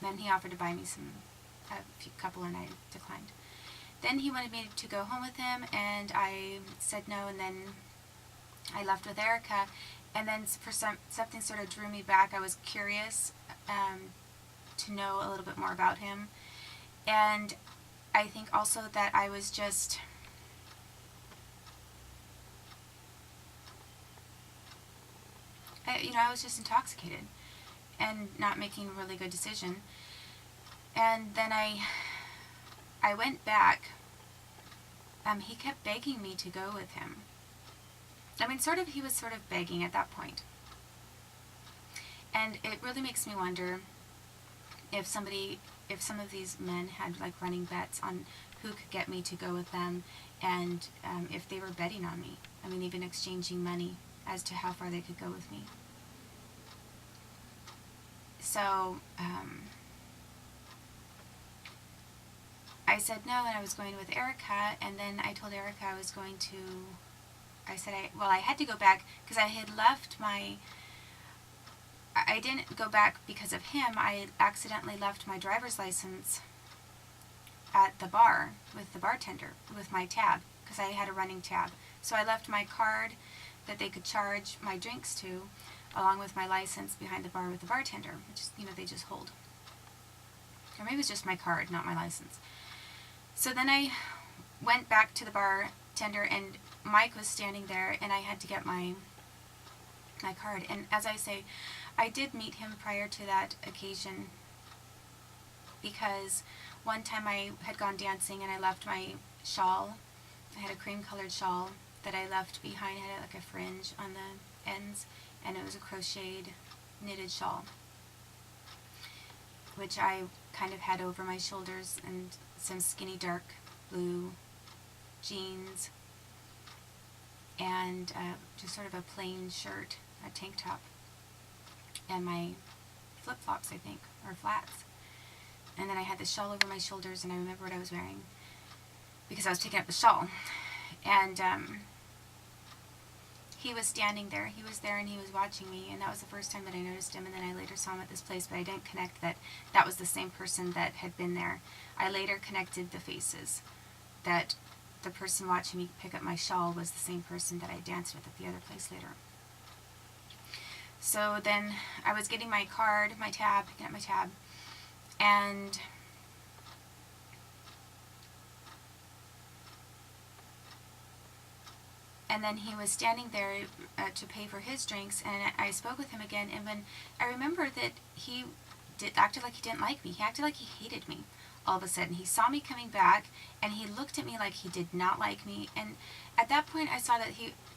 Then he offered to buy me couple, and I declined. Then he wanted me to go home with him, and I said no, and then I left with Erica. And then for something sort of drew me back. I was curious to know a little bit more about him. And I think also that I was just... I was just intoxicated and not making a really good decision. And then I went back. He kept begging me to go with him. I mean, he was sort of begging at that point. And it really makes me wonder if some of these men had like running bets on who could get me to go with them, and if they were betting on me. I mean, even exchanging money as to how far they could go with me. So I said no, and I was going with Erica, and then I told Erica I was going to... I had to go back because I had left my... I didn't go back because of him. I accidentally left my driver's license at the bar with the bartender with my tab, because I had a running tab. So I left my card that they could charge my drinks to, along with my license, behind the bar with the bartender, which they just hold. Or maybe it was just my card, not my license. So then I went back to the bartender, and Mike was standing there, and I had to get my card. And as I say, I did meet him prior to that occasion, because one time I had gone dancing and I left my shawl. I had a cream-colored shawl that I left behind. It had like a fringe on the ends, and it was a crocheted, knitted shawl, which I kind of had over my shoulders, and some skinny dark blue jeans, and just sort of a plain shirt, a tank top, and my flip-flops, I think, or flats. And then I had the shawl over my shoulders, and I remember what I was wearing because I was picking up the shawl. And he was standing there. He was there, and he was watching me, and that was the first time that I noticed him. And then I later saw him at this place, but I didn't connect that was the same person that had been there. I later connected the faces, that the person watching me pick up my shawl was the same person that I danced with at the other place later. So then I was getting my card, my tab, picking up my tab, and then he was standing there to pay for his drinks, and I spoke with him again, and when I remember that he acted like he didn't like me. He acted like he hated me. All of a sudden, he saw me coming back, and he looked at me like he did not like me, and at that point I saw that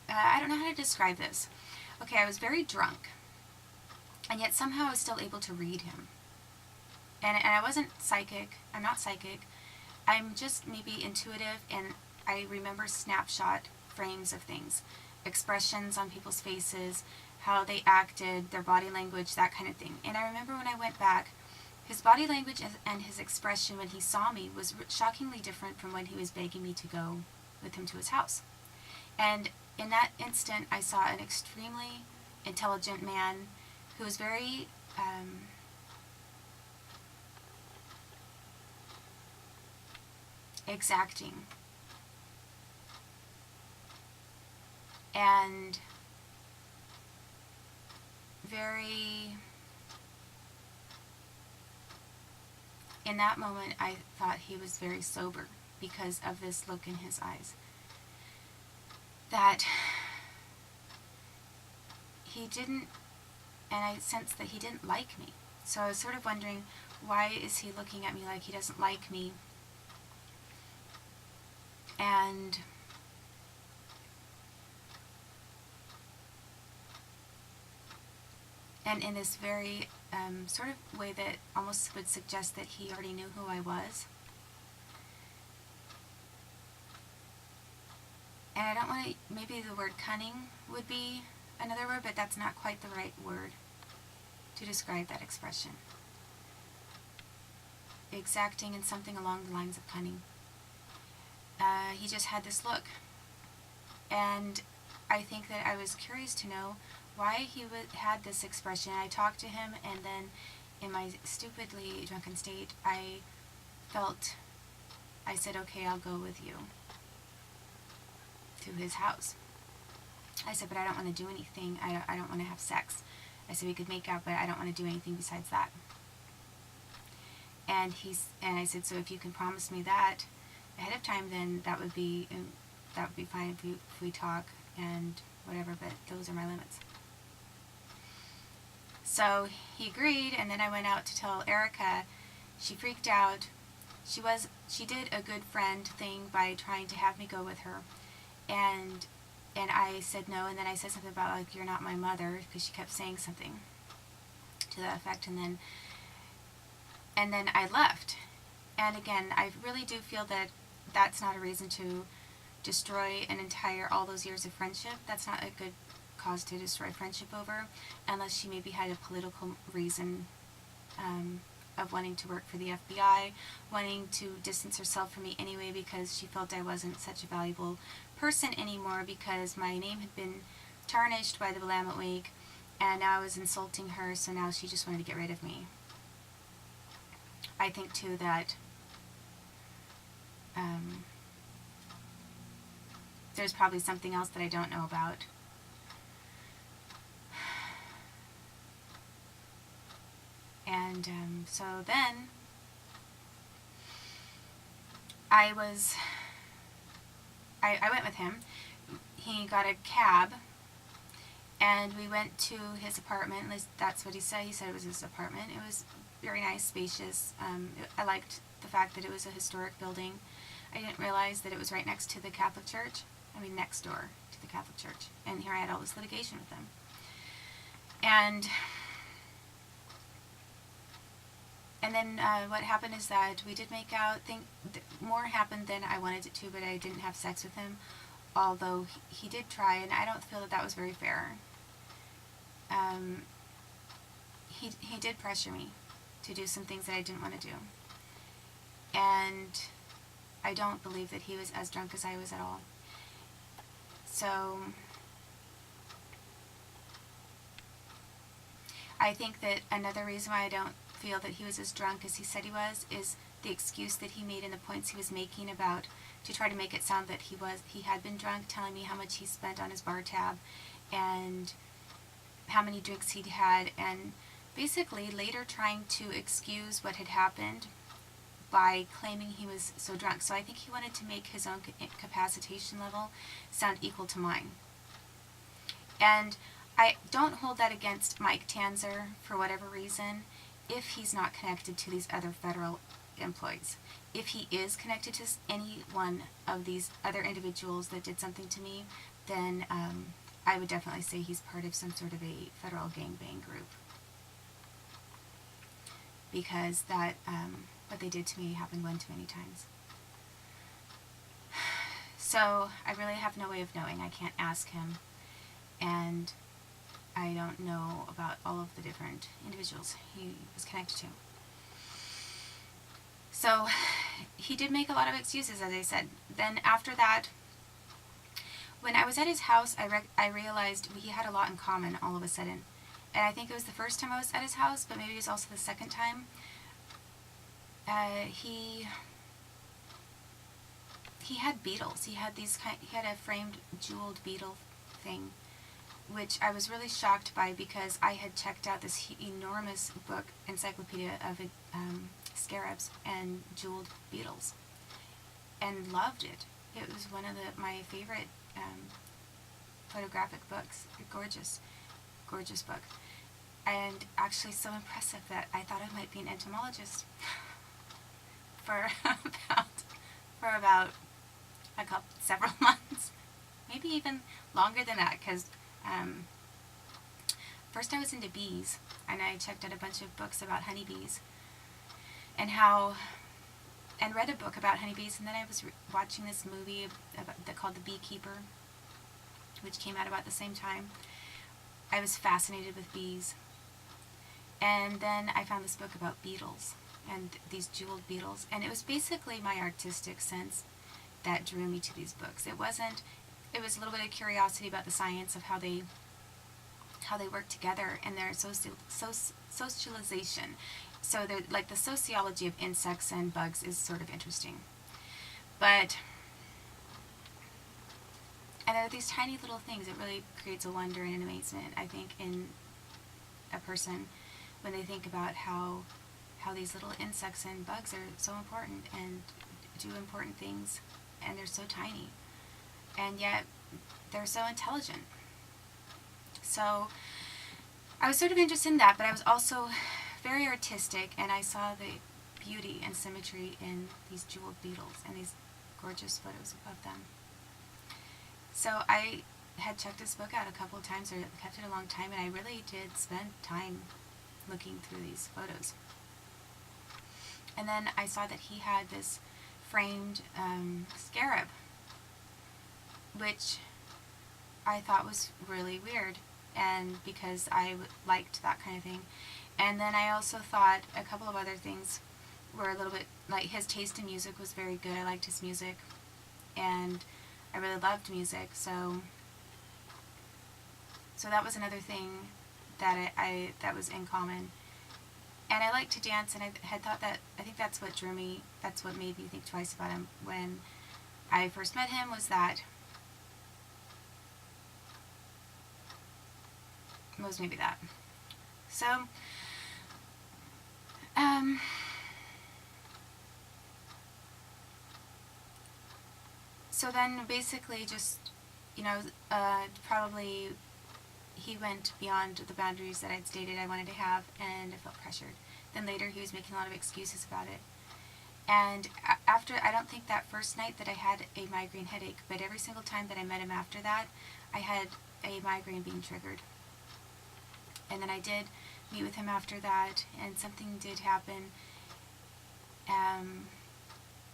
I don't know how to describe this. Okay, I was very drunk, and yet somehow I was still able to read him. And I wasn't psychic. I'm not psychic. I'm just maybe intuitive, and I remember snapshot frames of things, expressions on people's faces, how they acted, their body language, that kind of thing. And I remember when I went back, his body language and his expression when he saw me was shockingly different from when he was begging me to go with him to his house. And in that instant, I saw an extremely intelligent man who was very exacting, and very... In that moment, I thought he was very sober because of this look in his eyes. That he didn't, and I sensed that he didn't like me. So I was sort of wondering, why is he looking at me like he doesn't like me? And in this very sort of way that almost would suggest that he already knew who I was. And I don't want to, maybe the word cunning would be another word, but that's not quite the right word to describe that expression. Exacting and something along the lines of cunning. He just had this look. And I think that I was curious to know why he had this expression. I talked to him, and then in my stupidly drunken state, I said, okay, I'll go with you to his house. I said, but I don't want to do anything. I don't want to have sex. I said, we could make out, but I don't want to do anything besides that. And I said, so if you can promise me that ahead of time, then that would be fine if we talk and whatever, but those are my limits. So he agreed, and then I went out to tell Erica. She freaked out. She did a good friend thing by trying to have me go with her, and I said no, and then I said something about, like, you're not my mother, because she kept saying something to that effect, and then I left. And again, I really do feel that that's not a reason to destroy all those years of friendship. That's not a good cause to destroy friendship over, unless she maybe had a political reason of wanting to work for the FBI, wanting to distance herself from me anyway because she felt I wasn't such a valuable person anymore because my name had been tarnished by the Willamette Week, and now I was insulting her, so now she just wanted to get rid of me. I think, too, that there's probably something else that I don't know about. And so then I went with him. He got a cab, and we went to his apartment. At least that's what he said. He said it was his apartment. It was very nice, spacious. I liked the fact that it was a historic building. I didn't realize that it was right next to the Catholic Church. I mean, next door to the Catholic Church. And here I had all this litigation with them. And then what happened is that we did make out. More happened than I wanted it to, but I didn't have sex with him, although he did try, and I don't feel that was very fair. He did pressure me to do some things that I didn't want to do. And I don't believe that he was as drunk as I was at all. So I think that another reason why I don't feel that he was as drunk as he said he was is the excuse that he made and the points he was making about, to try to make it sound that he had been drunk, telling me how much he spent on his bar tab and how many drinks he'd had, and basically later trying to excuse what had happened by claiming he was so drunk. So I think he wanted to make his own capacitation level sound equal to mine. And I don't hold that against Mike Tanzer for whatever reason, if he's not connected to these other federal employees. If he is connected to any one of these other individuals that did something to me, then I would definitely say he's part of some sort of a federal gangbang group. Because that, what they did to me happened one too many times. So I really have no way of knowing. I can't ask him. And I don't know about all of the different individuals he was connected to. So he did make a lot of excuses, as I said. Then after that, when I was at his house, I realized we had a lot in common all of a sudden. And I think it was the first time I was at his house, but maybe it was also the second time. He had beetles. He had a framed jeweled beetle thing, which I was really shocked by because I had checked out this enormous book, encyclopedia of scarabs and jeweled beetles, and loved it. It was one of my favorite photographic books. A gorgeous, gorgeous book, and actually so impressive that I thought I might be an entomologist for about several months, maybe even longer than that, because first I was into bees, and I checked out a bunch of books about honeybees, and read a book about honeybees, and then I was watching this movie called The Beekeeper, which came out about the same time. I was fascinated with bees, and then I found this book about beetles, and these jeweled beetles, and it was basically my artistic sense that drew me to these books. It was a little bit of curiosity about the science of how how they work together and their socialization. So like the sociology of insects and bugs is sort of interesting. But and there are these tiny little things. It really creates a wonder and an amazement, I think, in a person when they think about how these little insects and bugs are so important and do important things, and they're so tiny, and yet they're so intelligent. So I was sort of interested in that, but I was also very artistic, and I saw the beauty and symmetry in these jeweled beetles and these gorgeous photos of them. So I had checked this book out a couple of times, or kept it a long time, and I really did spend time looking through these photos. And then I saw that he had this framed scarab, which I thought was really weird, and because I liked that kind of thing. And then I also thought a couple of other things were a little bit, like his taste in music was very good. I liked his music, and I really loved music, so that was another thing that that was in common. And I like to dance, and I had thought that, I think that's what drew me, that's what made me think twice about him when I first met him, was maybe that. So, so then basically just, probably he went beyond the boundaries that I'd stated I wanted to have, and I felt pressured. Then later he was making a lot of excuses about it. And after, I don't think that first night that I had a migraine headache, but every single time that I met him after that, I had a migraine being triggered. And then I did meet with him after that, and something did happen.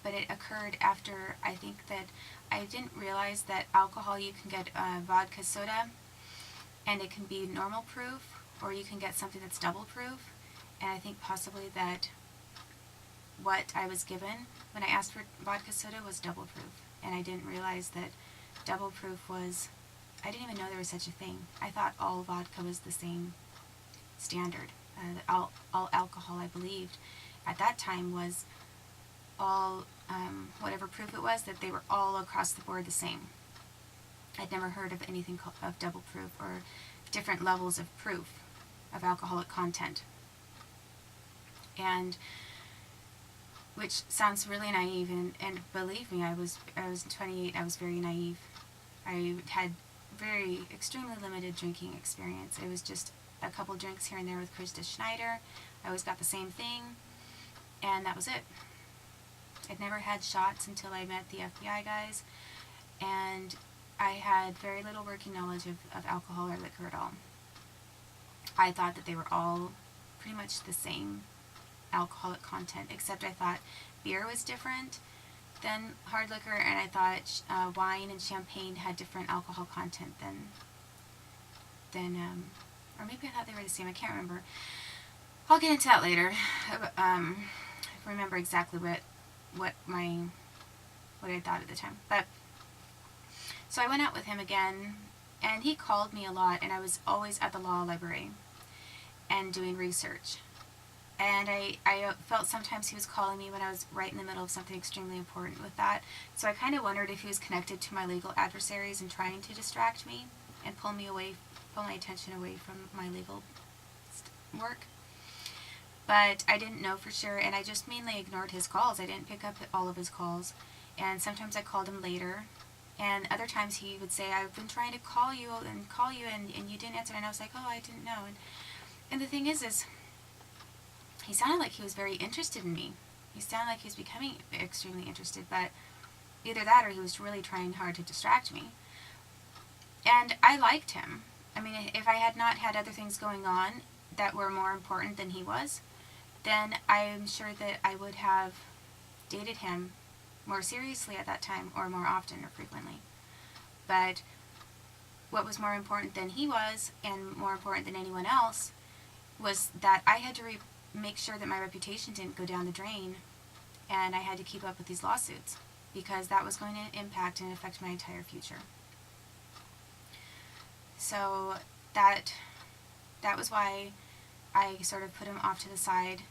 But it occurred after, I think that I didn't realize that alcohol, you can get vodka soda, and it can be normal proof, or you can get something that's double proof. And I think possibly that what I was given when I asked for vodka soda was double proof. And I didn't realize that double proof was, I didn't even know there was such a thing. I thought all vodka was the same standard. All alcohol, I believed, at that time was all, whatever proof it was, that they were all across the board the same. I'd never heard of anything called of double proof or different levels of proof of alcoholic content. And which sounds really naive, and believe me, I was 28, I was very naive. I had very extremely limited drinking experience. It was just a couple drinks here and there with Krista Schneider. I always got the same thing, and that was it. I'd never had shots until I met the FBI guys, and I had very little working knowledge of alcohol or liquor at all. I thought that they were all pretty much the same alcoholic content, except I thought beer was different than hard liquor, and I thought wine and champagne had different alcohol content than or maybe I thought they were the same. I can't remember. I'll get into that later. Remember exactly what I thought at the time. But so I went out with him again, and he called me a lot, and I was always at the law library and doing research. And I felt sometimes he was calling me when I was right in the middle of something extremely important with that. So I kind of wondered if he was connected to my legal adversaries and trying to distract me and pull my attention away from my legal work. But I didn't know for sure, and I just mainly ignored his calls. I didn't pick up all of his calls, and sometimes I called him later, and other times he would say, I've been trying to call you, and you didn't answer, and I was like, oh, I didn't know. And the thing is he sounded like he was very interested in me. He sounded like he was becoming extremely interested, but either that or he was really trying hard to distract me. And I liked him. I mean, if I had not had other things going on that were more important than he was, then I'm sure that I would have dated him more seriously at that time, or more often or frequently. But what was more important than he was, and more important than anyone else, was that I had to make sure that my reputation didn't go down the drain, and I had to keep up with these lawsuits, because that was going to impact and affect my entire future. So that that was why I sort of put him off to the side